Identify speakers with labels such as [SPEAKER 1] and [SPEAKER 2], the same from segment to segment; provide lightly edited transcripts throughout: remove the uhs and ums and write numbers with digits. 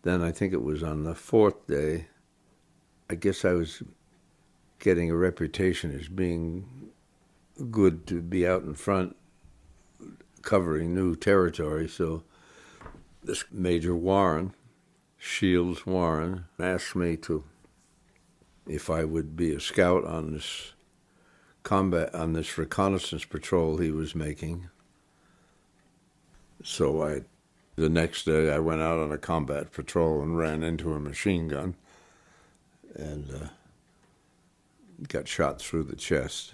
[SPEAKER 1] Then I think it was on the fourth day, I guess I was getting a reputation as being good to be out in front covering new territory. So this Major Warren, Shields Warren, asked me if I would be a scout on this reconnaissance patrol he was making. So the next day I went out on a combat patrol and ran into a machine gun and got shot through the chest,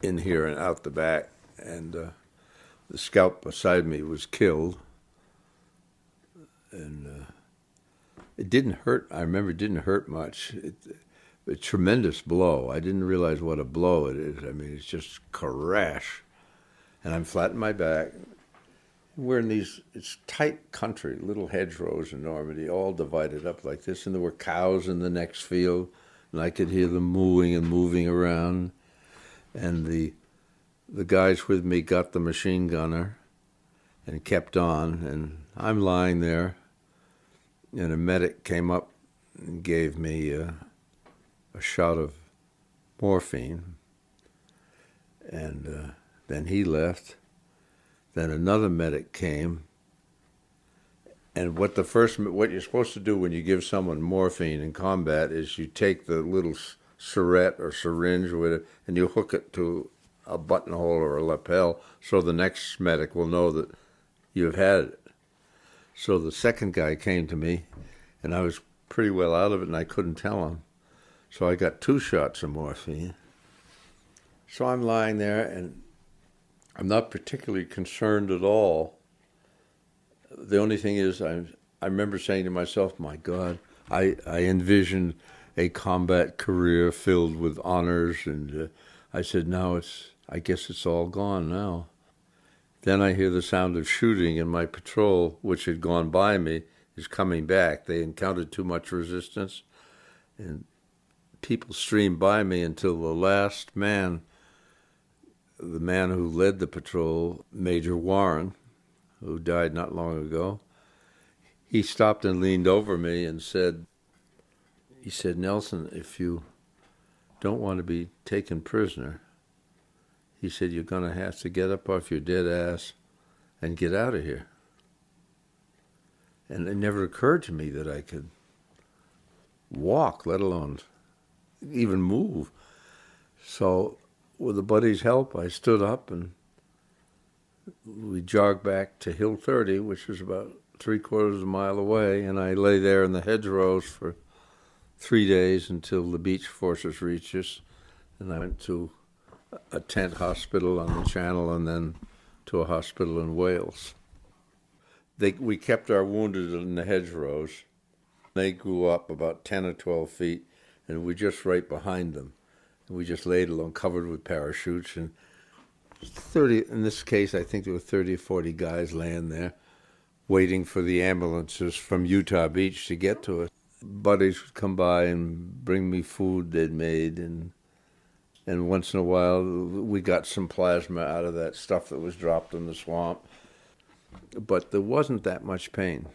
[SPEAKER 1] in here and out the back, and the scout beside me was killed. And it didn't hurt. I remember it didn't hurt much. A tremendous blow. I didn't realize what a blow it is. I mean, it's just crash. And I'm flat on my back. We're in it's tight country, little hedgerows in Normandy, all divided up like this. And there were cows in the next field, and I could hear them mooing and moving around. And the guys with me got the machine gunner and kept on. And I'm lying there, and a medic came up and gave me a shot of morphine. And then he left. Then another medic came, and what you're supposed to do when you give someone morphine in combat is you take the little syringe or syringe with it, and you hook it to a buttonhole or a lapel, so the next medic will know that you've had it. So the second guy came to me, and I was pretty well out of it, and I couldn't tell him. So I got 2 shots of morphine. So I'm lying there, and I'm not particularly concerned at all. The only thing is I remember saying to myself, my God, I envisioned a combat career filled with honors, and I said, now I guess it's all gone now. Then I hear the sound of shooting, and my patrol, which had gone by me, is coming back. They encountered too much resistance, and people streamed by me until the last man, the man who led the patrol, Major Warren, who died not long ago, he stopped and leaned over me and said, Nelson, if you don't want to be taken prisoner, he said, you're going to have to get up off your dead ass and get out of here. And it never occurred to me that I could walk, let alone even move. So with a buddy's help, I stood up and we jogged back to Hill 30, which was about 3/4 of a mile away, and I lay there in the hedgerows for 3 days until the beach forces reached us, and I went to a tent hospital on the Channel and then to a hospital in Wales. We kept our wounded in the hedgerows. They grew up about 10 or 12 feet, and we just right behind them. We just laid along, covered with parachutes, and 30, in this case, I think there were 30 or 40 guys laying there, waiting for the ambulances from Utah Beach to get to us. Buddies would come by and bring me food they'd made, and once in a while, we got some plasma out of that stuff that was dropped in the swamp. But there wasn't that much pain.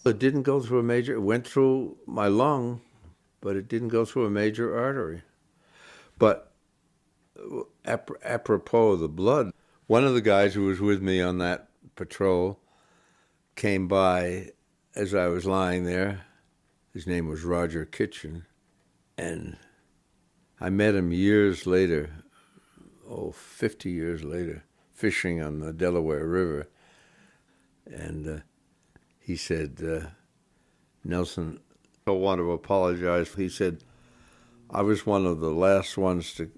[SPEAKER 1] It didn't go through it went through my lung, but it didn't go through a major artery. But apropos of the blood, one of the guys who was with me on that patrol came by as I was lying there. His name was Roger Kitchen, and I met him years later, 50 years later, fishing on the Delaware River. And he said, Nelson, I want to apologize. He said, I was one of the last ones to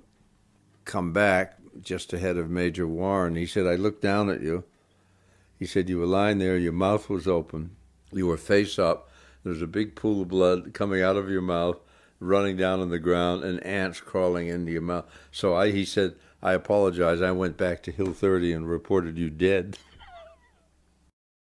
[SPEAKER 1] come back just ahead of Major Warren. He said, I looked down at you. He said, you were lying there, your mouth was open, you were face up, there was a big pool of blood coming out of your mouth, running down on the ground, and ants crawling into your mouth. So he said, I apologize, I went back to Hill 30 and reported you dead.